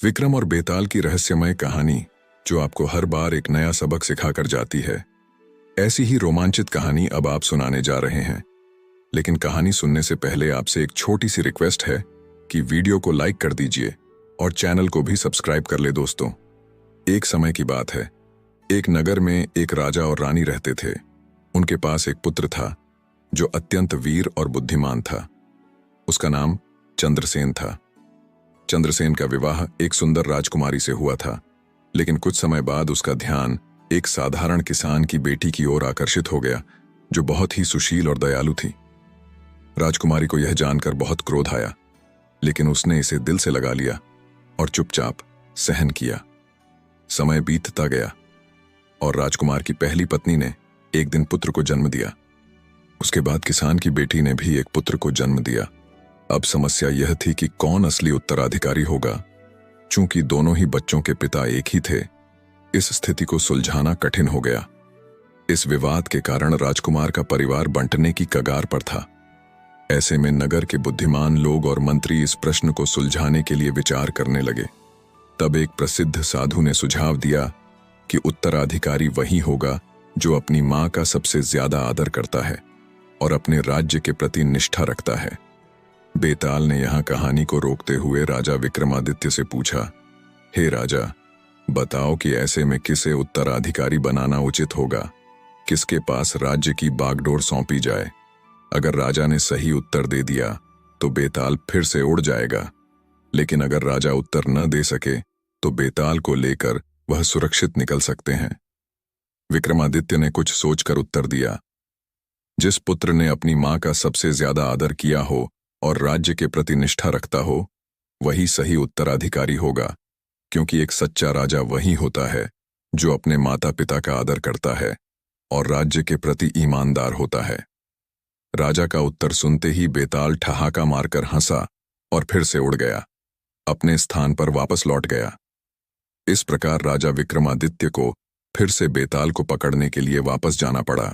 विक्रम और बेताल की रहस्यमय कहानी जो आपको हर बार एक नया सबक सिखाकर जाती है। ऐसी ही रोमांचित कहानी अब आप सुनाने जा रहे हैं। लेकिन कहानी सुनने से पहले आपसे एक छोटी सी रिक्वेस्ट है कि वीडियो को लाइक कर दीजिए और चैनल को भी सब्सक्राइब कर ले दोस्तों। एक समय की बात है। एक नगर में एक राजा और रानी रहते थे। उनके पास एक पुत्र था जो अत्यंत वीर और बुद्धिमान था। उसका नाम चंद्रसेन था। चंद्रसेन का विवाह एक सुंदर राजकुमारी से हुआ था, लेकिन कुछ समय बाद उसका ध्यान एक साधारण किसान की बेटी की ओर आकर्षित हो गया जो बहुत ही सुशील और दयालु थी। राजकुमारी को यह जानकर बहुत क्रोध आया, लेकिन उसने इसे दिल से लगा लिया और चुपचाप सहन किया। समय बीतता गया और राजकुमार की पहली पत्नी ने एक दिन पुत्र को जन्म दिया। उसके बाद किसान की बेटी ने भी एक पुत्र को जन्म दिया। अब समस्या यह थी कि कौन असली उत्तराधिकारी होगा। चूंकि दोनों ही बच्चों के पिता एक ही थे, इस स्थिति को सुलझाना कठिन हो गया। इस विवाद के कारण राजकुमार का परिवार बंटने की कगार पर था। ऐसे में नगर के बुद्धिमान लोग और मंत्री इस प्रश्न को सुलझाने के लिए विचार करने लगे। तब एक प्रसिद्ध साधु ने सुझाव दिया कि उत्तराधिकारी वही होगा जो अपनी मां का सबसे ज्यादा आदर करता है और अपने राज्य के प्रति निष्ठा रखता है। बेताल ने यहां कहानी को रोकते हुए राजा विक्रमादित्य से पूछा, हे राजा, बताओ कि ऐसे में किसे उत्तराधिकारी बनाना उचित होगा? किसके पास राज्य की बागडोर सौंपी जाए? अगर राजा ने सही उत्तर दे दिया तो बेताल फिर से उड़ जाएगा, लेकिन अगर राजा उत्तर न दे सके तो बेताल को लेकर वह सुरक्षित निकल सकते हैं। विक्रमादित्य ने कुछ सोचकर उत्तर दिया, जिस पुत्र ने अपनी मां का सबसे ज्यादा आदर किया हो और राज्य के प्रति निष्ठा रखता हो, वही सही उत्तराधिकारी होगा, क्योंकि एक सच्चा राजा वही होता है जो अपने माता पिता का आदर करता है और राज्य के प्रति ईमानदार होता है। राजा का उत्तर सुनते ही बेताल ठहाका मारकर हंसा और फिर से उड़ गया, अपने स्थान पर वापस लौट गया। इस प्रकार राजा विक्रमादित्य को फिर से बेताल को पकड़ने के लिए वापस जाना पड़ा।